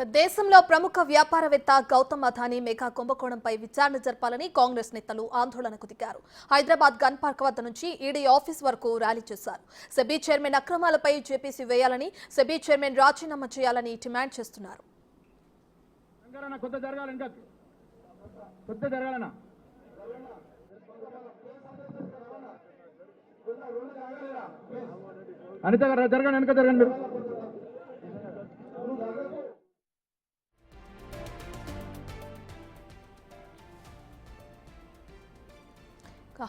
దేశంలో ప్రముఖ వ్యాపారవేత్త గౌతమ్ అదానీ మెగా కుంభకోణంపై విచారణ జరపాలని కాంగ్రెస్ నేతలు ఆందోళనకు దిగారు. హైదరాబాద్ గన్ పార్క్ వద్ద నుంచి ఈడీ ఆఫీస్ వరకు ర్యాలీ చేశారు. సెబీ చైర్మన్ అక్రమాలపై జేపీసీ వేయాలని, సెబీ చైర్మన్ రాజీనామా చేయాలని డిమాండ్ చేస్తున్నారు.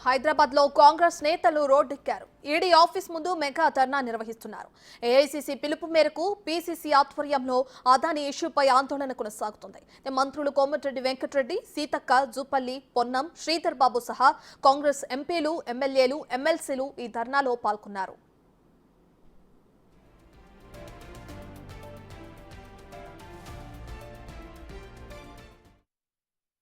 హైదరాబాద్ లో కాంగ్రెస్ నేతలు రోడ్డెక్కారు. ఈడీ ఆఫీస్ ముందు మెగా ధర్నా నిర్వహిస్తున్నారు. ఏఐసీసీ పిలుపు మేరకు పీసీసీ ఆధ్వర్యంలో అదానీ ఇష్యూపై ఆందోళన కొనసాగుతుంది. మంత్రులు కోమటిరెడ్డి వెంకటరెడ్డి, సీతక్క, జూపల్లి, పొన్నం, శ్రీధర్ బాబు సహా కాంగ్రెస్ ఎంపీలు, ఎమ్మెల్యేలు, ఎమ్మెల్సీలు ఈ ధర్నాలో పాల్గొన్నారు.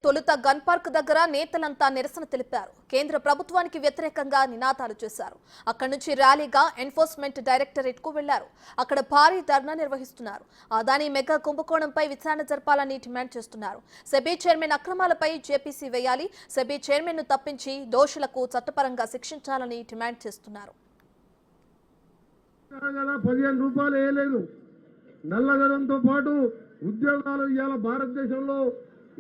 తొలుత గన్ పార్క్ దగ్గర నేతలంతా నిరసన తెలిపారు. కేంద్ర ప్రభుత్వానికి వ్యతిరేకంగా నినాదాలు చేశారు. అక్కడి నుంచి ర్యాలీగా ఎన్ఫోర్స్మెంట్ డైరెక్టరేట్ కు వెళ్లారు. అక్కడ భారీ ధర్నా నిర్వహిస్తున్నారు. అదానీ మెగా కుంభకోణంపై విచారణ జరపాలని డిమాండ్ చేస్తున్నారు. సెబీ చైర్మన్ అక్రమాలపై జేపీసీ వేయాలి, సెబీ చైర్మన్ ను తప్పించి దోషులకు చట్టపరంగా శిక్షించాలని డిమాండ్ చేస్తున్నారు. నల్లధనంతో పాటు ఉద్యోగాలు ఇవాళ భారతదేశంలో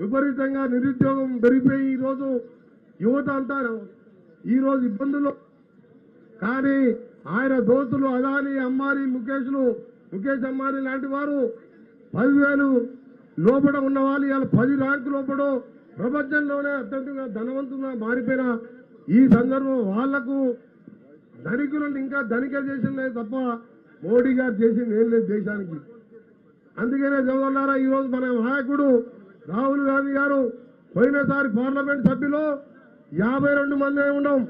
విపరీతంగా నిరుద్యోగం పెరిగిపోయి ఈరోజు యువత అంతా ఈరోజు ఇబ్బందులు. కానీ ఆయన దోస్తులు అదానీ, అంబానీ, ముఖేష్ అంబానీ లాంటి వారు 10,000 లోపల ఉన్న వాళ్ళు ఇవాళ 10 ర్యాంకు లోపల ప్రపంచంలోనే అత్యంతంగా ధనవంతులుగా మారిపోయిన ఈ సందర్భం వాళ్లకు ధనికులను ఇంకా ధనిక చేసిందే తప్ప మోడీ గారు చేసింది ఏం లేదు దేశానికి. అందుకనే జవహర్లాల్ ఈరోజు మన నాయకుడు రాహుల్ గాంధీ గారు పోయినసారి పార్లమెంట్ సభ్యులు 52 మంది ఉన్నాం.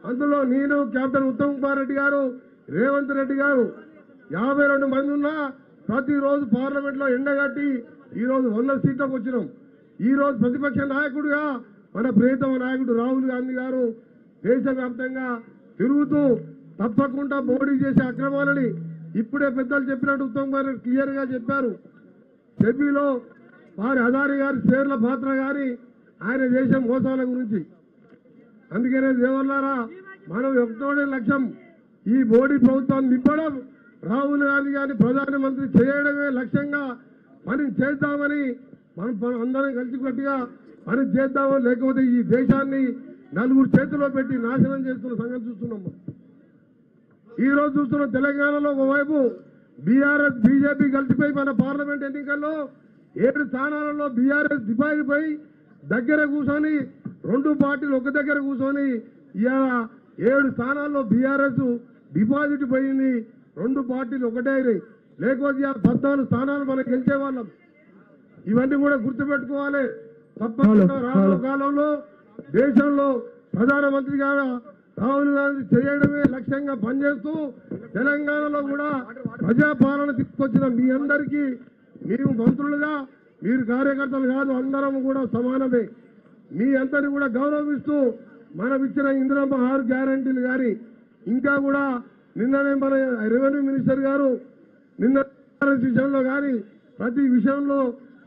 అందులో నేను, కెప్టెన్ ఉత్తమ్ కుమార్ రెడ్డి గారు, రేవంత్ రెడ్డి గారు 52 మంది ఉన్నా ప్రతిరోజు పార్లమెంట్ లో ఎండగట్టి ఈరోజు 100 సీట్లకు వచ్చినాం. ఈరోజు ప్రతిపక్ష నాయకుడిగా మన ప్రియతమ నాయకుడు రాహుల్ గాంధీ గారు దేశవ్యాప్తంగా తిరుగుతూ తప్పకుండా మోడీ చేసే అక్రమాలని ఇప్పుడే పెద్దలు చెప్పినట్టు ఉత్తమ్ కుమార్ రెడ్డి క్లియర్ గా చెప్పారు. సెబీలో వారి అదానీ గారి షేర్ల పాత్ర గారి ఆయన చేసే మోసాల గురించి. అందుకనే దేవర్లారా మనం ఒకటోడే లక్ష్యం ఈ మోడీ ప్రభుత్వాన్ని నింపడం, రాహుల్ గాంధీ గారిని ప్రధానమంత్రి చేయడమే లక్ష్యంగా పని చేద్దామని మనం అందరం కలిసికట్టుగా పని చేద్దామని, లేకపోతే ఈ దేశాన్ని నలుగురు చేతిలో పెట్టి నాశనం చేస్తున్న సంగతి చూస్తున్నాం. ఈ రోజు చూస్తున్న తెలంగాణలో ఒకవైపు బీఆర్ఎస్, బీజేపీ కలిసిపోయి మన పార్లమెంట్ ఎన్నికల్లో 7 స్థానాలలో బీఆర్ఎస్ డిపాజిట్ పోయి దగ్గర కూర్చొని 2 పార్టీలు ఒక దగ్గర కూర్చొని ఇవాళ 7 స్థానాల్లో బీఆర్ఎస్ డిపాజిట్ పోయింది. 2 పార్టీలు ఒకటే అయినాయి. లేకపోతే 14 స్థానాలు మనం గెలిచేవాళ్ళం. ఇవన్నీ కూడా గుర్తుపెట్టుకోవాలి. తప్పకుండా రానున్న కాలంలో దేశంలో ప్రధానమంత్రిగా రాహుల్ గాంధీ చేయడమే లక్ష్యంగా పనిచేస్తూ తెలంగాణలో కూడా ప్రజాపాలన తీసుకొచ్చిన మీ అందరికీ, మేము మంత్రులుగా, మీరు కార్యకర్తలు కాదు, అందరం కూడా సమానమే. మీ అందరినీ కూడా గౌరవిస్తూ మనం ఇచ్చిన ఇందిరమ్మ 6 గ్యారంటీలు కానీ, ఇంకా కూడా నిన్ననే మన రెవెన్యూ మినిస్టర్ గారు నిన్న విషయంలో కానీ ప్రతి విషయంలో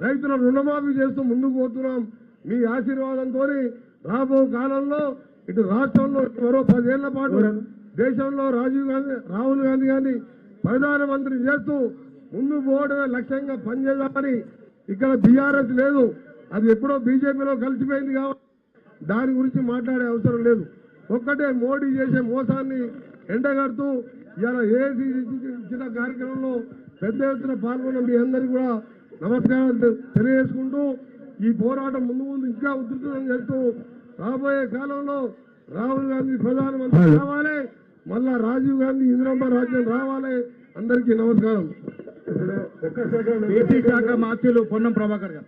రైతుల రుణమాఫీ చేస్తూ ముందుకు పోతున్నాం. మీ ఆశీర్వాదంతో రాబో కాలంలో ఇటు రాష్ట్రంలో మరో 10 ఏళ్ల పాటు దేశంలో రాహుల్ గాంధీ గారిని ప్రధానమంత్రి చేస్తూ ముందు పోవడమే లక్ష్యంగా పనిచేద్దామని. ఇక్కడ బీఆర్ఎస్ లేదు, అది ఎప్పుడో బీజేపీలో కలిసిపోయింది కాబట్టి దాని గురించి మాట్లాడే అవసరం లేదు. ఒక్కటే మోడీ చేసే మోసాన్ని ఎండగడుతూ ఇలా ఇచ్చిన కార్యక్రమంలో పెద్ద ఎత్తున పాల్గొన్న మీ అందరికీ కూడా నమస్కారాలు తెలియజేసుకుంటూ ఈ పోరాటం ముందు ఇంకా ఉధృతం చేస్తూ రాబోయే కాలంలో రాహుల్ గాంధీ ప్రధానమంత్రి రావాలి, మళ్ళా రాజీవ్ గాంధీ ఇందిరమ్మ రాజ్యం రావాలి. అందరికీ నమస్కారం. ఏపీ శాఖ మంత్రులు పొన్నం ప్రభాకర్ గారు.